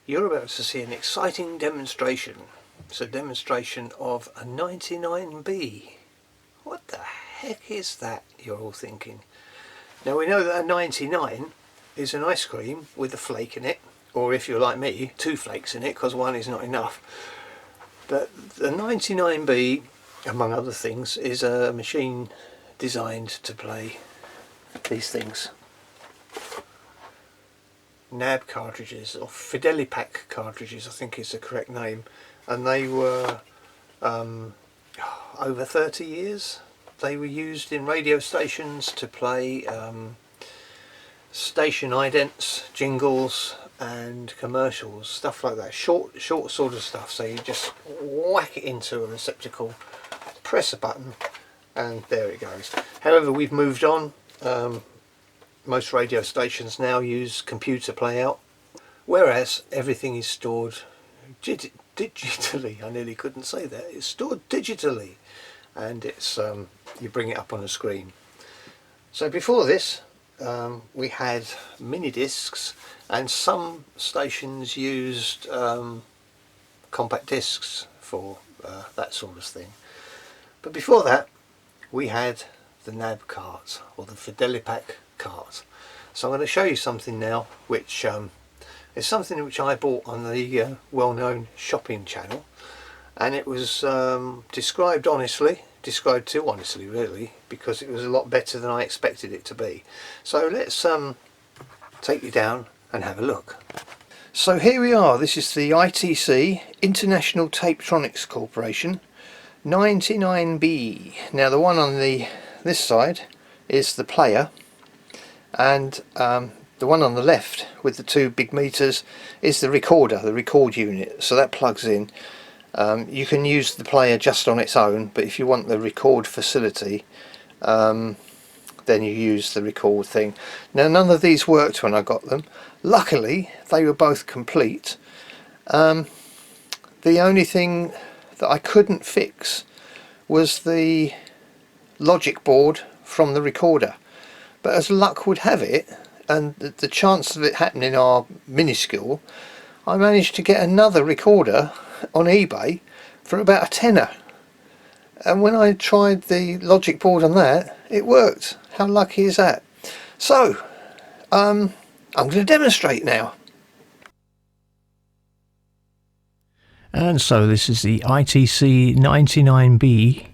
You're about to see an exciting demonstration. It's a demonstration of a 99B. What the heck is that, you're all thinking? Now we know that a 99 is an ice cream with a flake in it, or if you're like me, 2 flakes in it, because 1 is not enough. But the 99B, among other things, is a machine designed to play these things. NAB cartridges, or Fidelipack cartridges I think is the correct name, and they were over 30 years. They were used in radio stations to play station idents, jingles and commercials, stuff like that, short sort of stuff. So you just whack it into a receptacle, press a button and there it goes. However, we've moved on. Most radio stations now use computer playout, whereas everything is stored digitally. I nearly couldn't say that. It's stored digitally, and it's you bring it up on a screen. So before this, we had mini discs, and some stations used compact discs for that sort of thing. But before that, we had the NAB carts, or the Fidelipack carts. So I'm going to show you something now which is something which I bought on the well-known shopping channel, and it was described too honestly really, because it was a lot better than I expected it to be. So let's take you down and have a look. So here we are. This is the ITC, International Tapetronics Corporation 99B. Now the one on this side is the player, and the one on the left with the 2 big meters is the recorder, the record unit. So that plugs in. You can use the player just on its own, but if you want the record facility, then you use the record thing. Now none of these worked when I got them. Luckily they were both complete. The only thing that I couldn't fix was the logic board from the recorder, but as luck would have it, and the chance of it happening are minuscule, I managed to get another recorder on eBay for about a tenner, and when I tried the logic board on that, it worked. How lucky is that? So I'm going to demonstrate now. And so this is the ITC 99B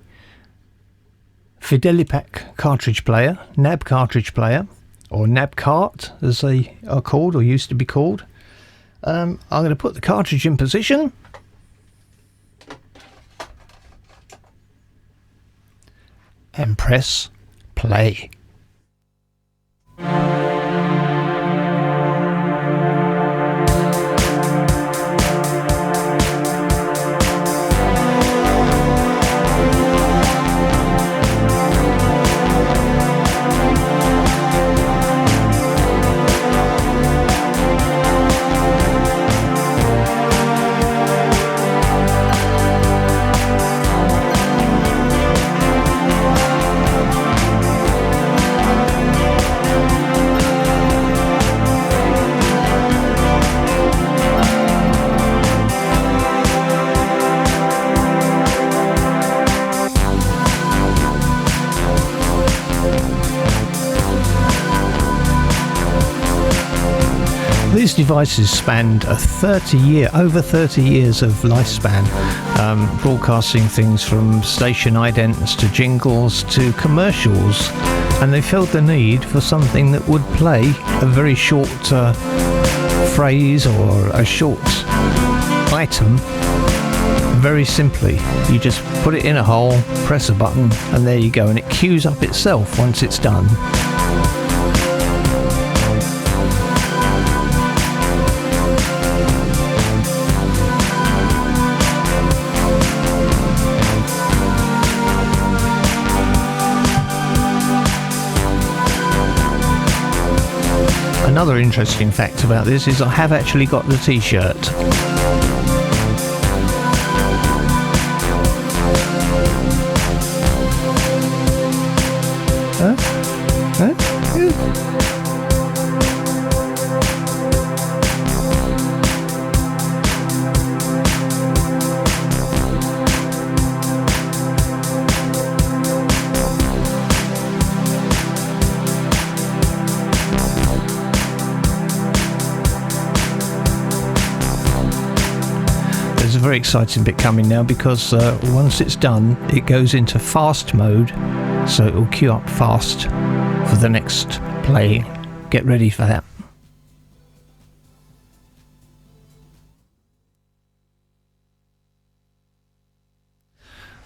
Fidelipack cartridge player, NAB cartridge player, or NAB cart as they are called, or used to be called. I'm going to put the cartridge in position. And press play. These devices spanned over 30 years of lifespan, broadcasting things from station idents to jingles to commercials, and they felt the need for something that would play a very short phrase or a short item very simply. You just put it in a hole, press a button, and there you go, and it queues up itself once it's done. Another interesting fact about this is I have actually got the t-shirt. very exciting bit coming now, because once it's done it goes into fast mode, so it will queue up fast for the next playing. Get ready for that.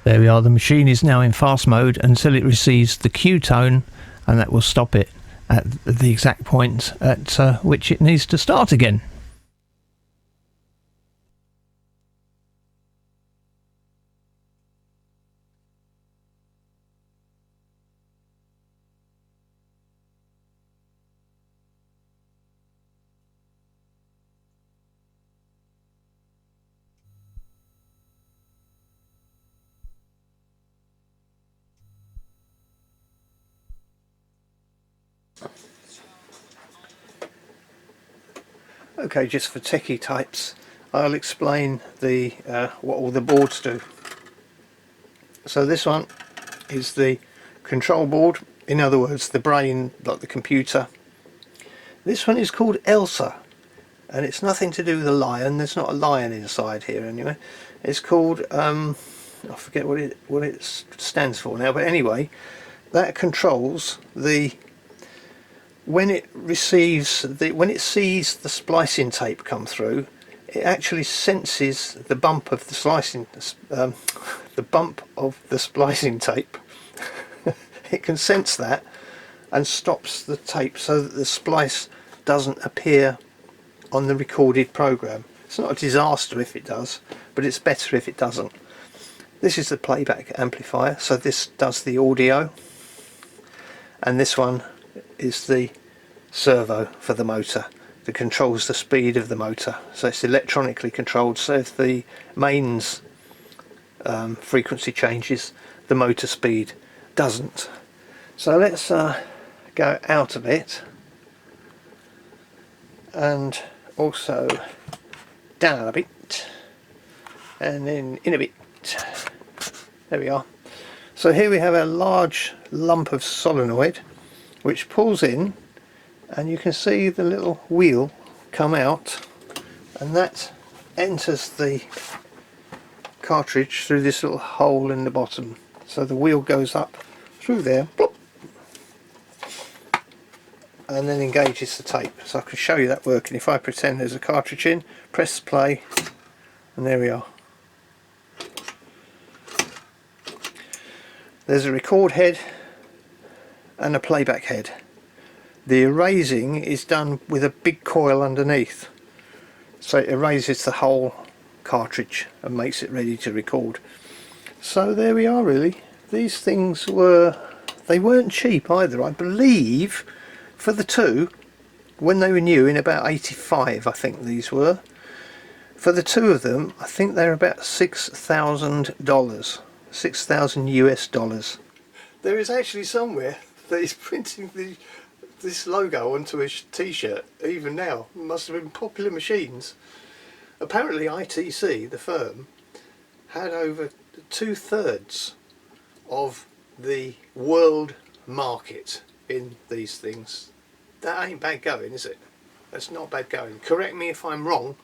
There we are, the machine is now in fast mode until it receives the cue tone, and that will stop it at the exact point at which it needs to start again. Okay, just for techie types, I'll explain the what all the boards do. So this one is the control board, in other words the brain, like the computer. This one is called Elsa, and it's nothing to do with a lion. There's not a lion inside here anyway. It's called I forget what it stands for now, but anyway, that controls the when it sees the splicing tape come through, it actually senses the bump of the splicing tape. It can sense that and stops the tape so that the splice doesn't appear on the recorded program. It's not a disaster if it does, but it's better if it doesn't. This is the playback amplifier, so this does the audio, and this one is the servo for the motor that controls the speed of the motor. So it's electronically controlled, so if the mains frequency changes, the motor speed doesn't. So let's go out of it and also down a bit and then in a bit. There we are. So here we have a large lump of solenoid which pulls in, and you can see the little wheel come out, and that enters the cartridge through this little hole in the bottom. So the wheel goes up through there, plop, and then engages the tape. So I can show you that working. If I pretend there's a cartridge in, press play, and there we are. There's a record head and a playback head. The erasing is done with a big coil underneath, so it erases the whole cartridge and makes it ready to record. So there we are really. These things they weren't cheap either. I believe for the two, when they were new in about 85 I think these were, for the two of them I think they're about $6,000, 6,000 US dollars. There is actually somewhere that is printing this logo onto a t-shirt even now. It must have been Popular Machines. Apparently ITC, the firm, had over 2/3 of the world market in these things. That ain't bad going, is it? That's not bad going. Correct me if I'm wrong,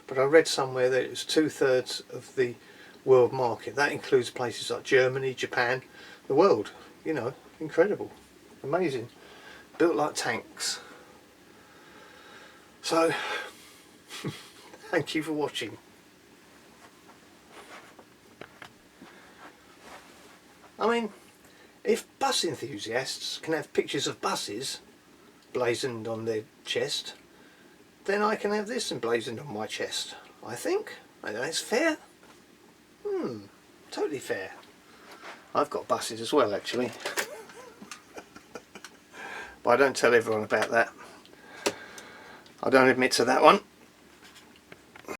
but I read somewhere that it's 2/3 of the world market. That includes places like Germany, Japan, the world. You know, incredible, amazing, built like tanks. So thank you for watching. I mean, if bus enthusiasts can have pictures of buses blazoned on their chest, then I can have this emblazoned on my chest. I think it's fair. Totally fair. I've got buses as well actually, but I don't tell everyone about that. I don't admit to that one.